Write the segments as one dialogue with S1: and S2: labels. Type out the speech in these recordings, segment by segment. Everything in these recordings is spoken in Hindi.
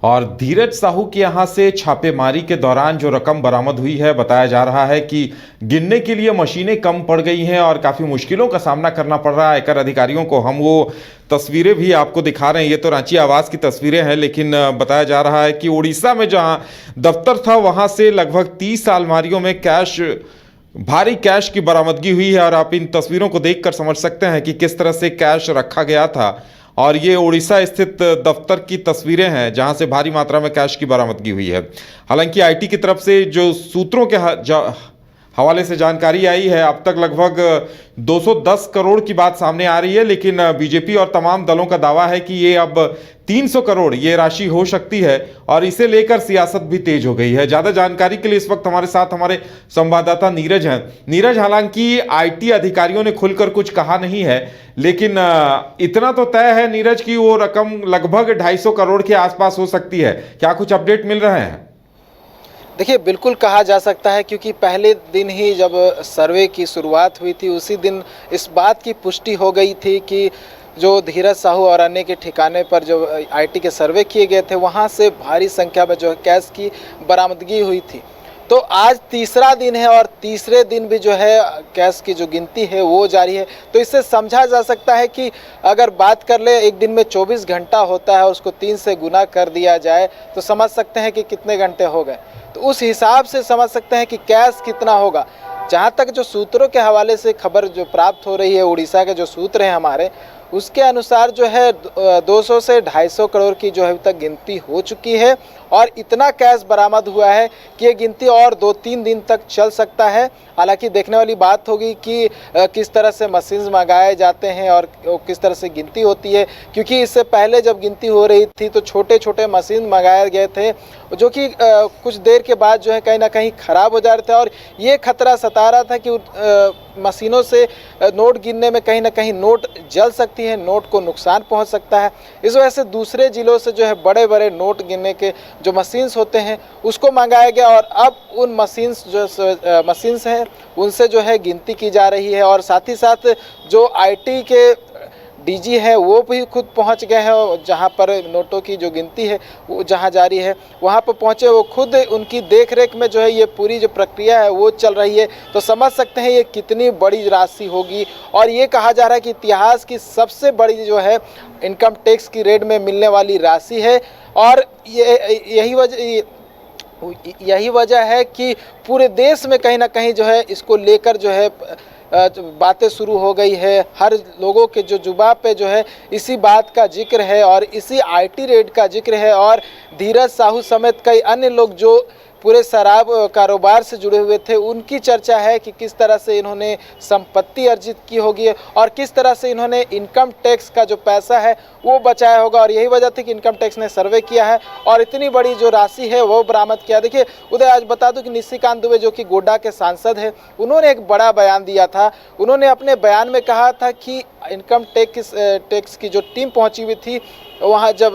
S1: और धीरज साहू के यहाँ से छापेमारी के दौरान जो रकम बरामद हुई है, बताया जा रहा है कि गिनने के लिए मशीनें कम पड़ गई हैं और काफ़ी मुश्किलों का सामना करना पड़ रहा है आयकर अधिकारियों को। हम वो तस्वीरें भी आपको दिखा रहे हैं, ये तो रांची आवास की तस्वीरें हैं, लेकिन बताया जा रहा है कि उड़ीसा में जहाँ दफ्तर था वहाँ से लगभग 30 अलमारियों में भारी कैश की बरामदगी हुई है। और आप इन तस्वीरों को देखकर समझ सकते हैं कि किस तरह से कैश रखा गया था। और ये उड़ीसा स्थित दफ्तर की तस्वीरें हैं जहां से भारी मात्रा में कैश की बरामदगी हुई है। हालांकि आईटी की तरफ से जो सूत्रों के हवाले से जानकारी आई है, अब तक लगभग 210 करोड़ की बात सामने आ रही है, लेकिन बीजेपी और तमाम दलों का दावा है कि ये अब 300 करोड़ ये राशि हो सकती है और इसे लेकर सियासत भी तेज हो गई है। ज्यादा जानकारी के लिए इस वक्त हमारे साथ हमारे संवाददाता नीरज हैं। नीरज, हालांकि आईटी अधिकारियों ने खुलकर कुछ कहा नहीं है, लेकिन इतना तो तय है नीरज की वो रकम लगभग 250 करोड़ के आसपास हो सकती है। क्या कुछ अपडेट मिल रहे हैं?
S2: देखिए, बिल्कुल कहा जा सकता है, क्योंकि पहले दिन ही जब सर्वे की शुरुआत हुई थी उसी दिन इस बात की पुष्टि हो गई थी कि जो धीरज साहू और अन्य के ठिकाने पर जो आईटी के सर्वे किए गए थे वहां से भारी संख्या में जो है कैश की बरामदगी हुई थी। तो आज तीसरा दिन है और तीसरे दिन भी जो है कैश की जो गिनती है वो जारी है। तो इससे समझा जा सकता है कि अगर बात कर ले, एक दिन में 24 घंटा होता है, उसको 3 से गुना कर दिया जाए तो समझ सकते हैं कि कितने घंटे हो गए। तो उस हिसाब से समझ सकते हैं कि कैश कितना होगा। जहाँ तक जो सूत्रों के हवाले से खबर जो प्राप्त हो रही है, उड़ीसा के जो सूत्र हैं हमारे, उसके अनुसार जो है 200 से 250 करोड़ की जो है अभी तक गिनती हो चुकी है और इतना कैश बरामद हुआ है कि ये गिनती और 2-3 दिन तक चल सकता है। हालांकि देखने वाली बात होगी कि किस तरह से मशीन्स मंगाए जाते हैं और किस तरह से गिनती होती है, क्योंकि इससे पहले जब गिनती हो रही थी तो छोटे छोटे मशीन मंगाए गए थे जो कि कुछ देर के बाद जो है कहीं ना कहीं ख़राब हो जा रहे थे और ये खतरा सता रहा था कि मशीनों से नोट गिनने में कहीं ना कहीं नोट जल सकती है, नोट को नुकसान पहुंच सकता है। इस वजह से दूसरे ज़िलों से जो है बड़े बड़े नोट गिनने के जो मशीन्स होते हैं उसको मंगाया गया और अब उन मशीन्स हैं उनसे जो है गिनती की जा रही है। और साथ ही साथ जो आईटी के डीजी है वो भी खुद पहुंच गए हैं, जहां पर नोटों की जो गिनती है वो जहां जारी है वहां पर पहुंचे, वो खुद उनकी देखरेख में जो है ये पूरी जो प्रक्रिया है वो चल रही है। तो समझ सकते हैं ये कितनी बड़ी राशि होगी। और ये कहा जा रहा है कि इतिहास की सबसे बड़ी जो है इनकम टैक्स की रेड में मिलने वाली राशि है। और यही वजह है कि पूरे देश में कहीं ना कहीं जो है इसको लेकर जो है बातें शुरू हो गई है। हर लोगों के जो जुबान पे जो है इसी बात का जिक्र है और इसी आईटी रेड का जिक्र है। और धीरज साहू समेत कई अन्य लोग जो पूरे शराब कारोबार से जुड़े हुए थे उनकी चर्चा है कि किस तरह से इन्होंने संपत्ति अर्जित की होगी और किस तरह से इन्होंने इनकम टैक्स का जो पैसा है वो बचाया होगा। और यही वजह थी कि इनकम टैक्स ने सर्वे किया है और इतनी बड़ी जो राशि है वो बरामद किया। देखिए उदय, आज बता दूं कि निशिकांत दुबे जो कि गोड्डा के सांसद हैं, उन्होंने एक बड़ा बयान दिया था। उन्होंने अपने बयान में कहा था कि इनकम टैक्स की जो टीम पहुंची हुई थी वहां जब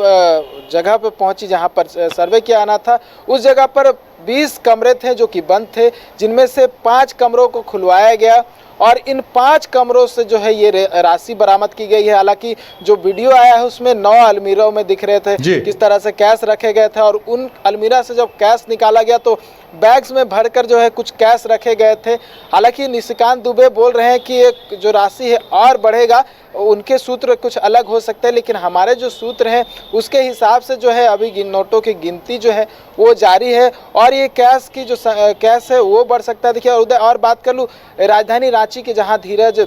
S2: जगह पर पहुंची जहां पर सर्वे किया आना था, उस जगह पर 20 कमरे थे जो कि बंद थे, जिनमें से 5 कमरों को खुलवाया गया और इन 5 कमरों से जो है ये राशि बरामद की गई है। हालांकि जो वीडियो आया है उसमें 9 अलमीरों में दिख रहे थे किस तरह से कैश रखे गए थे और उन अलमीरा से जब कैश निकाला गया तो बैग्स में भरकर जो है कुछ कैश रखे गए थे। हालांकि निशिकांत दुबे बोल रहे हैं कि ये जो राशि है और बढ़ेगा, उनके सूत्र कुछ अलग हो सकते हैं, लेकिन हमारे जो सूत्र हैं उसके हिसाब से जो है अभी नोटों की गिनती जो है वो जारी है और ये कैश की जो कैश है वो बढ़ सकता है। देखिए उदय, और बात कर लूँ राजधानी रांची के जहाँ धीरज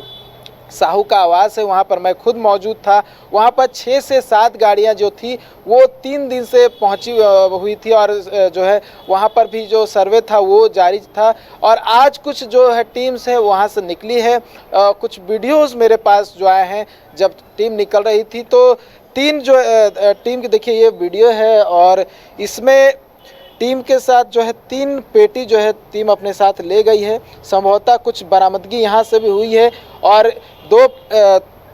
S2: साहू का आवास है वहाँ पर मैं खुद मौजूद था। वहाँ पर 6 से 7 गाड़ियाँ जो थी वो 3 दिन से पहुँची हुई थी और जो है वहाँ पर भी जो सर्वे था वो जारी था। और आज कुछ जो है टीम्स है वहाँ से निकली है। कुछ वीडियोस मेरे पास जो आए हैं जब टीम निकल रही थी, तो 3 जो टीम की देखिए ये वीडियो है और इसमें टीम के साथ जो है 3 पेटी जो है टीम अपने साथ ले गई है। संभवतः कुछ बरामदगी यहाँ से भी हुई है और 2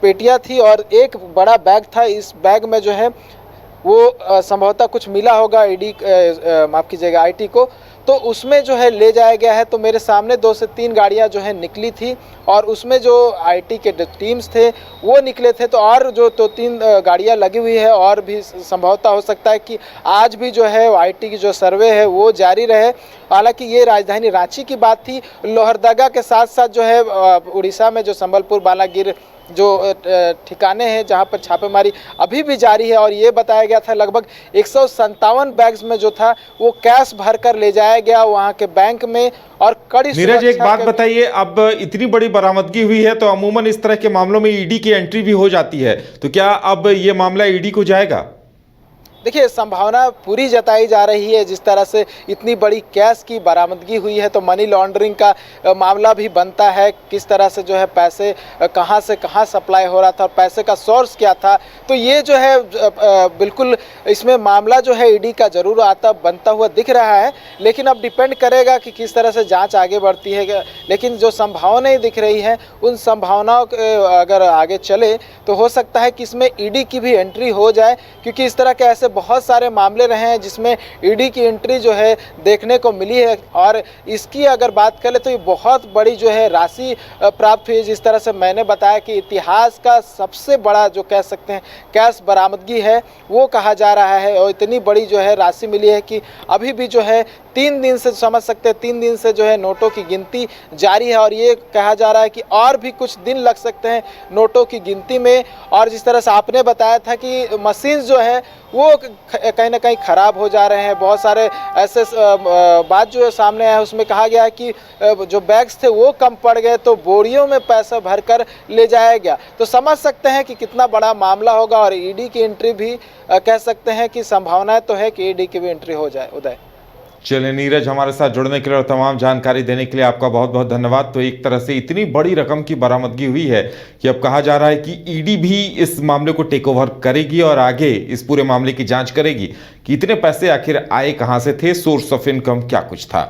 S2: पेटियाँ थी और एक बड़ा बैग था। इस बैग में जो है वो संभवतः कुछ मिला होगा ईडी माफ़ कीजिएगा आईटी को, तो उसमें जो है ले जाया गया है। तो मेरे सामने 2 से 3 गाड़ियां जो है निकली थी और उसमें जो आईटी के टीम्स थे वो निकले थे। तो और जो 2-3 गाड़ियां लगी हुई है और भी संभवतः हो सकता है कि आज भी जो है आईटी की जो सर्वे है वो जारी रहे। हालांकि ये राजधानी रांची की बात थी। लोहरदगा के साथ साथ जो है उड़ीसा में जो संबलपुर बालागिर जो ठिकाने हैं जहां पर छापेमारी अभी भी जारी है और ये बताया गया था लगभग 157 बैग्स में जो था वो कैश भर कर ले जाया गया वहां के बैंक में। और कड़ी
S1: नीरज, एक बात बताइए, अब इतनी बड़ी बरामदगी हुई है तो अमूमन इस तरह के मामलों में ईडी की एंट्री भी हो जाती है, तो क्या अब ये मामला ईडी को जाएगा?
S2: देखिए, संभावना पूरी जताई जा रही है। जिस तरह से इतनी बड़ी कैश की बरामदगी हुई है तो मनी लॉन्ड्रिंग का मामला भी बनता है। किस तरह से जो है पैसे कहां से कहां सप्लाई हो रहा था और पैसे का सोर्स क्या था, तो ये जो है बिल्कुल इसमें मामला जो है ईडी का जरूर बनता हुआ दिख रहा है। लेकिन अब डिपेंड करेगा कि किस तरह से जांच आगे बढ़ती है। लेकिन जो संभावनाएं दिख रही हैं उन संभावनाओं अगर आगे चले तो हो सकता है कि इसमें ईडी की भी एंट्री हो जाए, क्योंकि इस तरह के ऐसे बहुत सारे मामले रहे हैं जिसमें ईडी की एंट्री जो है देखने को मिली है। और इसकी अगर बात करें तो ये बहुत बड़ी जो है राशि प्राप्त हुई। जिस तरह से मैंने बताया कि इतिहास का सबसे बड़ा जो कह सकते हैं कैश बरामदगी है वो कहा जा रहा है। और इतनी बड़ी जो है राशि मिली है कि अभी भी जो है 3 दिन से समझ सकते हैं 3 दिन से जो है नोटों की गिनती जारी है। और ये कहा जा रहा है कि और भी कुछ दिन लग सकते हैं नोटों की गिनती में। और जिस तरह से आपने बताया था कि मशीन जो है वो कहीं ना कहीं ख़राब हो जा रहे हैं, बहुत सारे ऐसे बात जो सामने आया उसमें कहा गया है कि जो बैग्स थे वो कम पड़ गए तो बोरियों में पैसा भरकर ले जाया गया। तो समझ सकते हैं कि कितना बड़ा मामला होगा। और ईडी की एंट्री भी कह सकते हैं कि संभावनाएं तो है कि ईडी की भी एंट्री हो जाए। उदय,
S1: चलिए नीरज, हमारे साथ जुड़ने के लिए और तमाम जानकारी देने के लिए आपका बहुत बहुत धन्यवाद। तो एक तरह से इतनी बड़ी रकम की बरामदगी हुई है कि अब कहा जा रहा है कि ईडी भी इस मामले को टेक ओवर करेगी और आगे इस पूरे मामले की जांच करेगी कि इतने पैसे आखिर आए कहां से थे, सोर्स ऑफ इनकम क्या कुछ था।